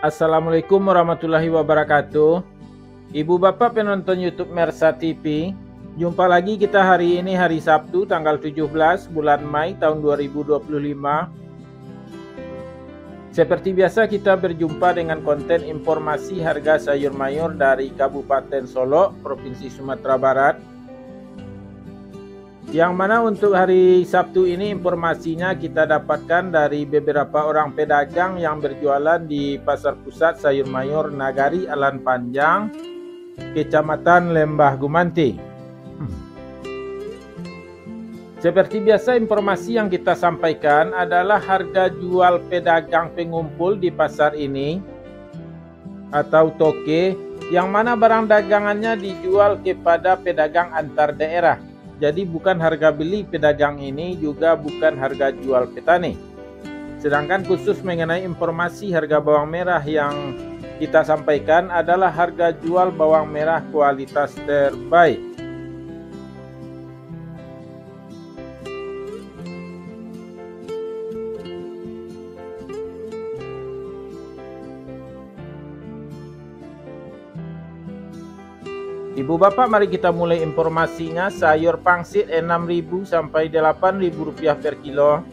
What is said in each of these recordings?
Assalamualaikum warahmatullahi wabarakatuh. Ibu bapak penonton YouTube Mersa TV, jumpa lagi kita hari ini hari Sabtu tanggal 17 bulan Mei tahun 2025. Seperti biasa kita berjumpa dengan konten informasi harga sayur mayur dari Kabupaten Solok, Provinsi Sumatera Barat. Yang mana untuk hari Sabtu ini informasinya kita dapatkan dari beberapa orang pedagang yang berjualan di Pasar Pusat Sayur Mayur Nagari Alan Panjang, Kecamatan Lembah Gumanti. Seperti biasa informasi yang kita sampaikan adalah harga jual pedagang pengumpul di pasar ini atau toke, yang mana barang dagangannya dijual kepada pedagang antar daerah. Jadi bukan harga beli pedagang ini, juga bukan harga jual petani. Sedangkan khusus mengenai informasi harga bawang merah yang kita sampaikan adalah harga jual bawang merah kualitas terbaik. Ibu bapak, mari kita mulai informasinya. Sayur pangsit 6.000 sampai 8.000 rupiah per kilo.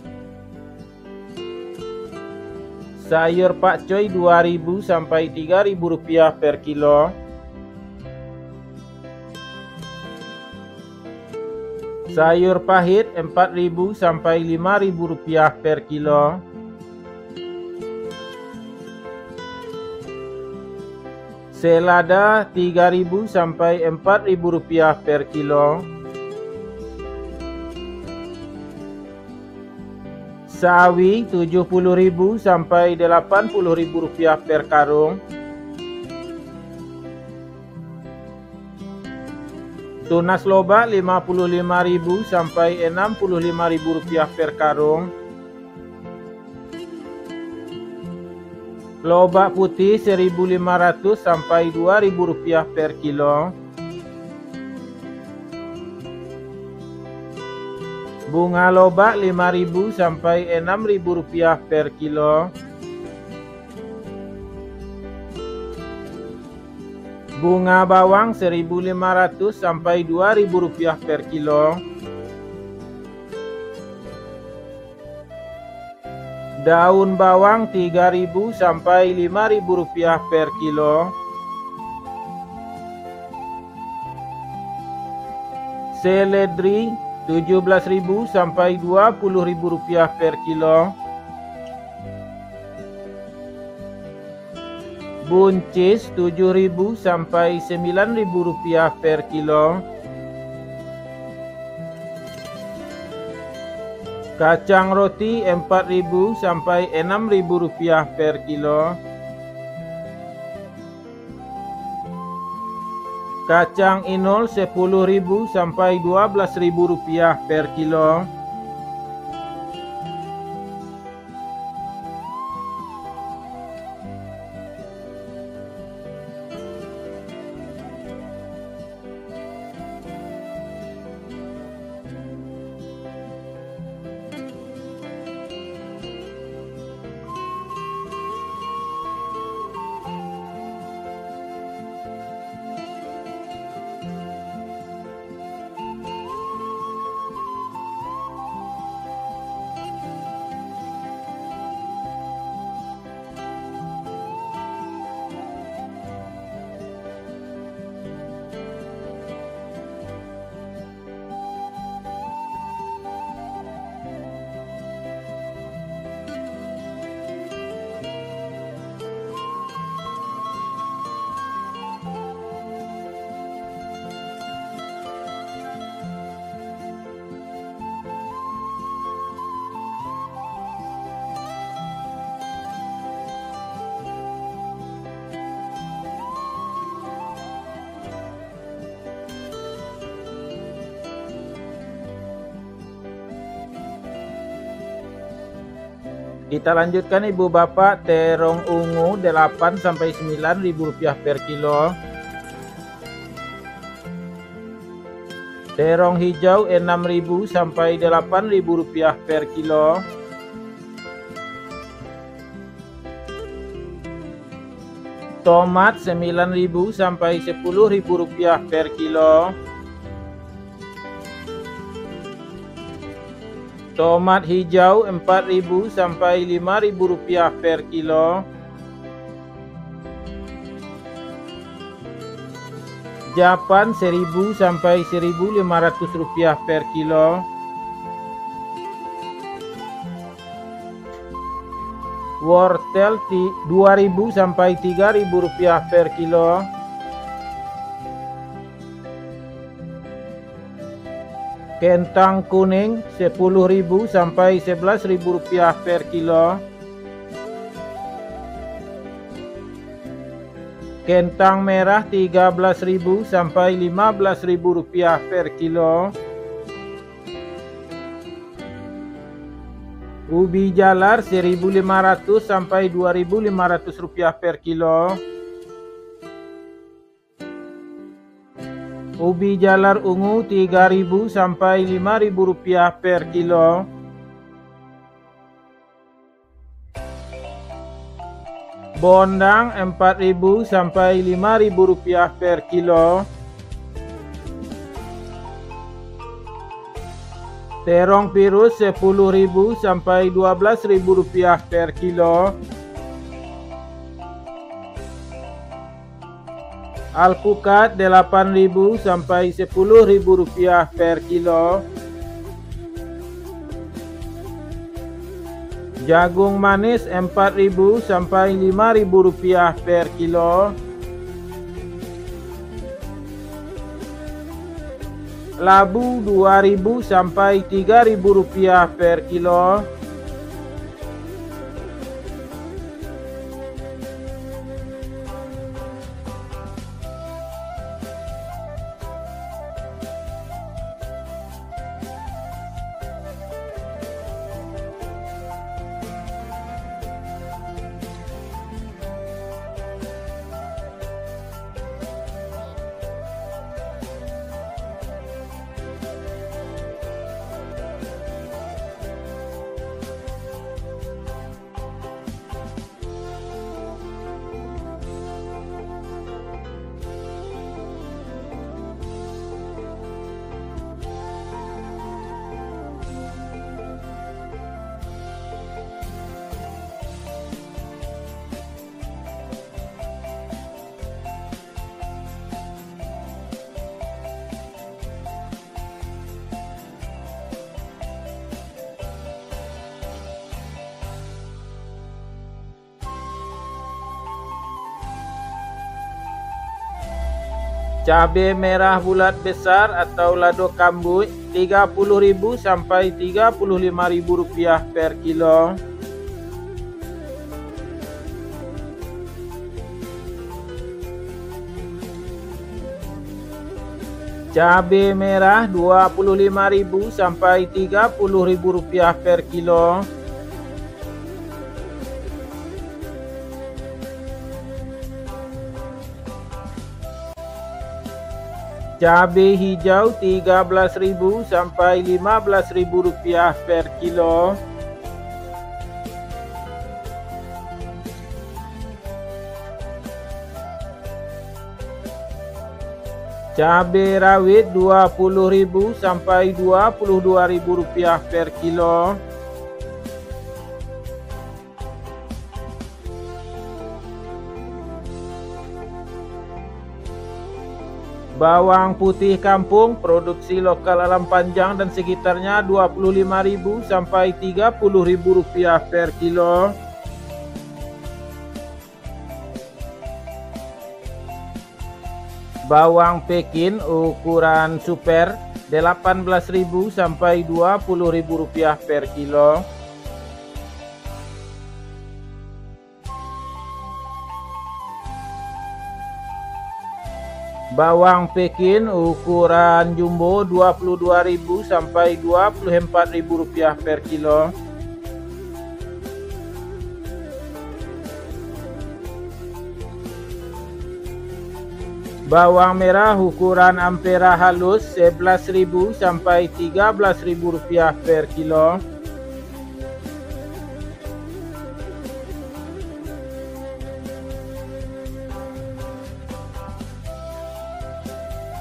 Sayur pakcoy 2.000 sampai 3.000 rupiah per kilo. Sayur pahit 4.000 sampai 5.000 rupiah per kilo. Selada 3.000 sampai 4.000 rupiah per kilo. Sawi 70.000 sampai 80.000 rupiah per karung. Tunas loba 55.000 sampai 65.000 rupiah per karung. Lobak putih 1.500 sampai 2.000 rupiah per kilo. Bunga lobak 5.000 sampai 6.000 rupiah per kilo. Bunga bawang 1.500 sampai 2.000 rupiah per kilo. Daun bawang 3.000 sampai 5.000 rupiah per kilo. Seledri 17.000 sampai 20.000 rupiah per kilo. Buncis 7.000 sampai 9.000 rupiah per kilo. Kacang roti 4.000 sampai 6.000 rupiah per kilo. Kacang inul 10.000 sampai 12.000 rupiah per kilo. Kita lanjutkan ibu bapak, terong ungu 8 sampai 9.000 rupiah per kilo. Terong hijau 6.000 sampai 8.000 rupiah per kilo. Tomat 9.000 sampai 10.000 rupiah per kilo. Tomat hijau 4.000 sampai 5.000 rupiah per kilo. Japan 1.000 sampai 1.500 rupiah per kilo. Wortel 2.000 sampai 3.000 rupiah per kilo. Kentang kuning 10.000 sampai 11.000 rupiah per kilo. Kentang merah 13.000 sampai 15.000 rupiah per kilo. Ubi jalar 1.500 sampai 2.500 rupiah per kilo. Ubi jalar ungu 3.000 sampai 5.000 rupiah per kilo. Bondang 4.000 sampai 5.000 rupiah per kilo. Terong virus 10.000 sampai 12.000 rupiah per kilo. Alpukat 8.000 sampai 10.000 rupiah per kilo. Jagung manis 4.000 sampai 5.000 rupiah per kilo. Labu 2.000 sampai 3.000 rupiah per kilo. Cabai merah bulat besar atau lado kambui 30.000 sampai 35.000 rupiah per kilo. Cabai merah 25.000 sampai 30.000 rupiah per kilo. Cabai hijau 13.000 sampai 15.000 rupiah per kilo. Cabai rawit 20.000 sampai 22.000 rupiah per kilo. Bawang putih kampung produksi lokal alam panjang dan sekitarnya 25.000 sampai 30.000 rupiah per kilo. Bawang Pekin ukuran super 18.000 sampai 20.000 rupiah per kilo. Bawang Pekin ukuran jumbo 22.000 sampai 24.000 rupiah per kilo. Bawang merah ukuran ampera halus 11.000 sampai 13.000 rupiah per kilo.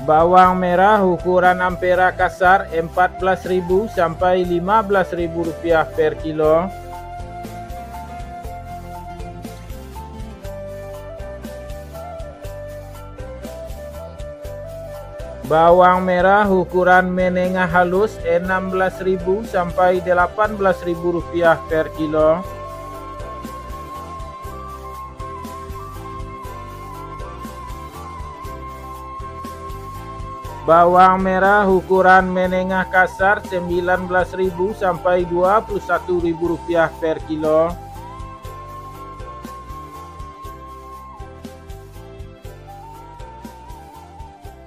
Bawang merah ukuran ampera kasar Rp14.000 sampai Rp15.000 per kilo. Bawang merah ukuran menengah halus Rp16.000 sampai Rp18.000 per kilo. Bawang merah ukuran menengah kasar Rp19.000 sampai Rp21.000 per kilo.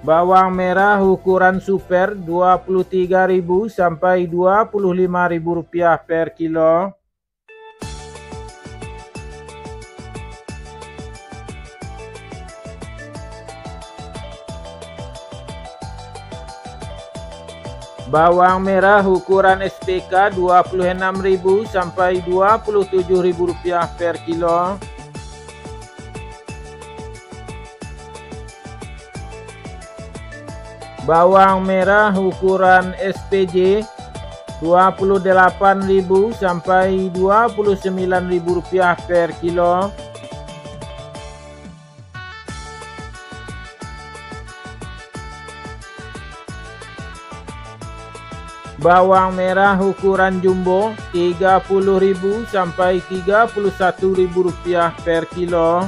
Bawang merah ukuran super Rp23.000 sampai Rp25.000 per kilo. Bawang merah ukuran SPK Rp26.000 sampai Rp27.000 per kilo. Bawang merah ukuran SPJ Rp28.000 sampai Rp29.000 per kilo. Bawang merah ukuran jumbo Rp30.000 sampai Rp31.000 per kilo.